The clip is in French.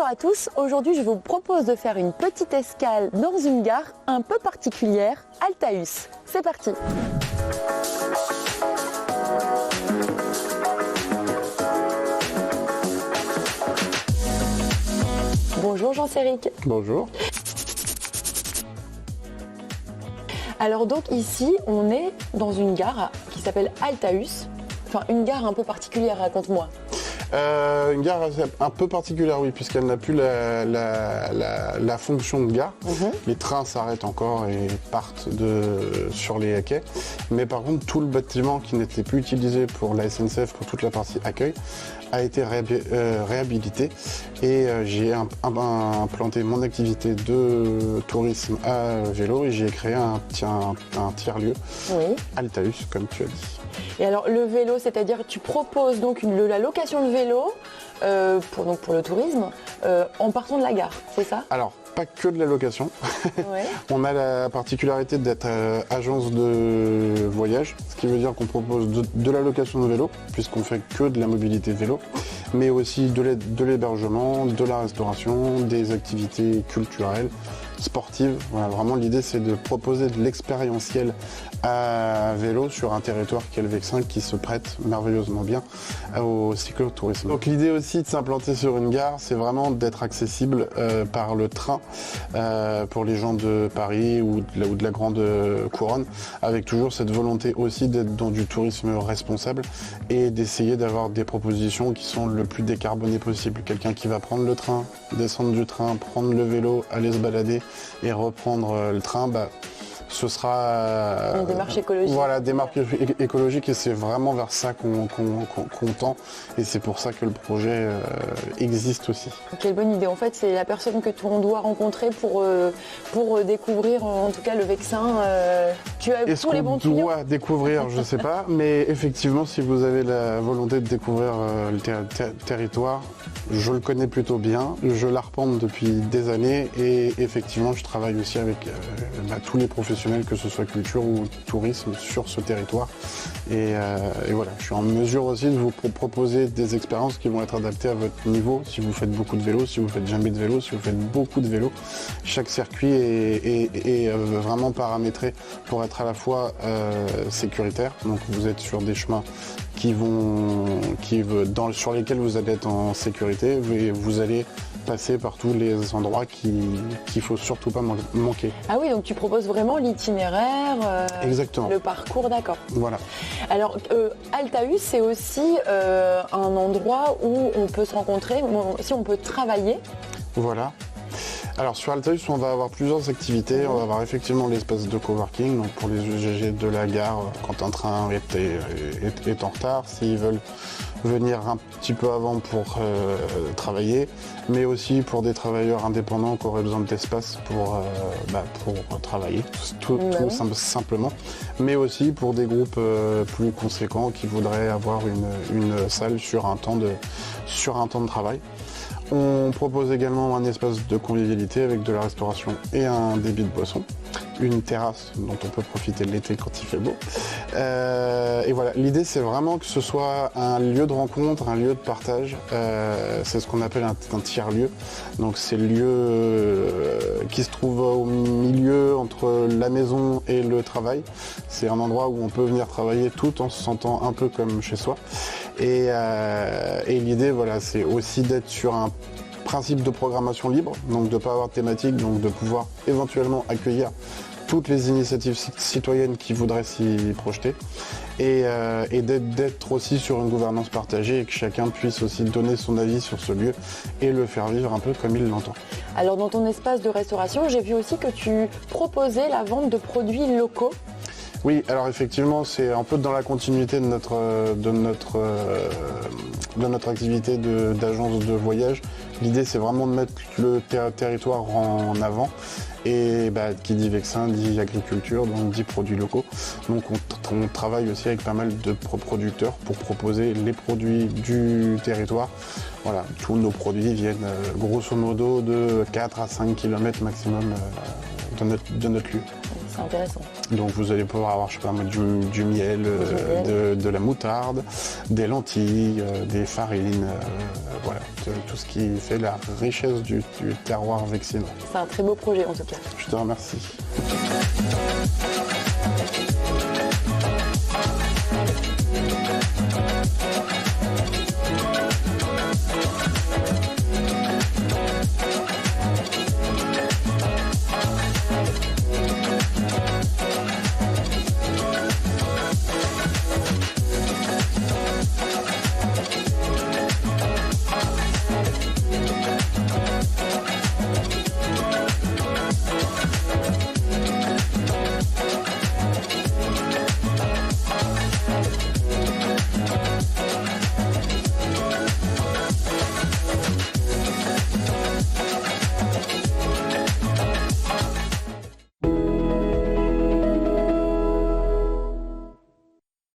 Bonjour à tous, aujourd'hui je vous propose de faire une petite escale dans une gare un peu particulière, Altaüs. C'est parti. Bonjour Jean-Céric. Bonjour. Alors donc ici on est dans une gare qui s'appelle Altaüs, enfin une gare un peu particulière, raconte-moi. Une gare un peu particulière, oui, puisqu'elle n'a plus la fonction de gare. Les trains s'arrêtent encore et partent sur les quais. Mais par contre, tout le bâtiment qui n'était plus utilisé pour la SNCF, pour toute la partie accueil, a été réhabilité. Et j'ai implanté mon activité de tourisme à vélo et j'ai créé un tiers-lieu, Altaüs, comme tu as dit. Et alors le vélo, c'est-à-dire tu proposes donc la location de vélo pour le tourisme en partant de la gare, c'est ça? Alors, pas que de la location. Ouais. On a la particularité d'être agence de voyage, ce qui veut dire qu'on propose de la location de vélo, puisqu'on fait que de la mobilité vélo, mais aussi de l'hébergement, de la restauration, des activités culturelles, sportives. Voilà, vraiment l'idée c'est de proposer de l'expérientiel à vélo sur un territoire qui est le Vexin, qui se prête merveilleusement bien au cyclotourisme. Donc l'idée aussi de s'implanter sur une gare, c'est vraiment d'être accessible par le train pour les gens de Paris ou de la grande couronne, avec toujours cette volonté aussi d'être dans du tourisme responsable et d'essayer d'avoir des propositions qui sont le plus décarbonées possible. Quelqu'un qui va prendre le train, descendre du train, prendre le vélo, aller se balader et reprendre le train, ce sera une démarche écologique. Voilà, démarche écologique, et c'est vraiment vers ça qu'on tend, et c'est pour ça que le projet existe aussi. Quelle bonne idée, en fait c'est la personne que on doit rencontrer pour découvrir en tout cas le Vexin. Tu as tous les bons tuyaux. Est-ce qu'on doit découvrir, je ne sais pas, mais effectivement si vous avez la volonté de découvrir le territoire, je le connais plutôt bien, je l'arpente depuis des années et effectivement je travaille aussi avec tous les professionnels, que ce soit culture ou tourisme, sur ce territoire. Et voilà, je suis en mesure aussi de vous proposer des expériences qui vont être adaptées à votre niveau, si vous faites beaucoup de vélo, si vous faites jamais de vélo, si vous faites beaucoup de vélo. Chaque circuit est vraiment paramétré pour être à la fois sécuritaire, donc vous êtes sur des chemins sur lesquels vous allez être en sécurité, et vous allez passer par tous les endroits qu'il faut surtout pas manquer. Ah oui, donc tu proposes vraiment l'itinéraire, exactement, le parcours, d'accord. Voilà. Alors Altaüs, c'est aussi un endroit où on peut se rencontrer, si on peut travailler. Voilà. Alors sur Altaüs, on va avoir plusieurs activités. On va avoir effectivement l'espace de coworking, donc pour les usagers de la gare, quand un train est en retard, s'ils veulent venir un petit peu avant pour travailler, mais aussi pour des travailleurs indépendants qui auraient besoin d'espace pour travailler, tout simplement, mais aussi pour des groupes plus conséquents qui voudraient avoir une salle sur un temps de travail. On propose également un espace de convivialité avec de la restauration et un débit de boisson, une terrasse dont on peut profiter l'été quand il fait beau. Et voilà, l'idée c'est vraiment que ce soit un lieu de rencontre, un lieu de partage. C'est ce qu'on appelle un tiers-lieu. Donc c'est le lieu qui se trouve au milieu entre la maison et le travail. C'est un endroit où on peut venir travailler tout en se sentant un peu comme chez soi. Et l'idée, voilà, c'est aussi d'être sur un principe de programmation libre, donc de ne pas avoir de thématique, donc de pouvoir éventuellement accueillir toutes les initiatives citoyennes qui voudraient s'y projeter, et d'être aussi sur une gouvernance partagée et que chacun puisse aussi donner son avis sur ce lieu et le faire vivre un peu comme il l'entend. Alors dans ton espace de restauration, j'ai vu aussi que tu proposais la vente de produits locaux. Oui, alors effectivement, c'est un peu dans la continuité de notre activité d'agence de voyage. L'idée, c'est vraiment de mettre le territoire en avant. Et qui dit Vexin dit agriculture, donc dit produits locaux. Donc on travaille aussi avec pas mal de producteurs pour proposer les produits du territoire. Voilà, tous nos produits viennent grosso modo de 4 à 5 km maximum de notre lieu. c'est intéressant. Donc vous allez pouvoir avoir, je sais pas moi, du miel, de la moutarde, des lentilles, des farines, voilà, tout ce qui fait la richesse du terroir vexinois. C'est un très beau projet en tout cas. Je te remercie.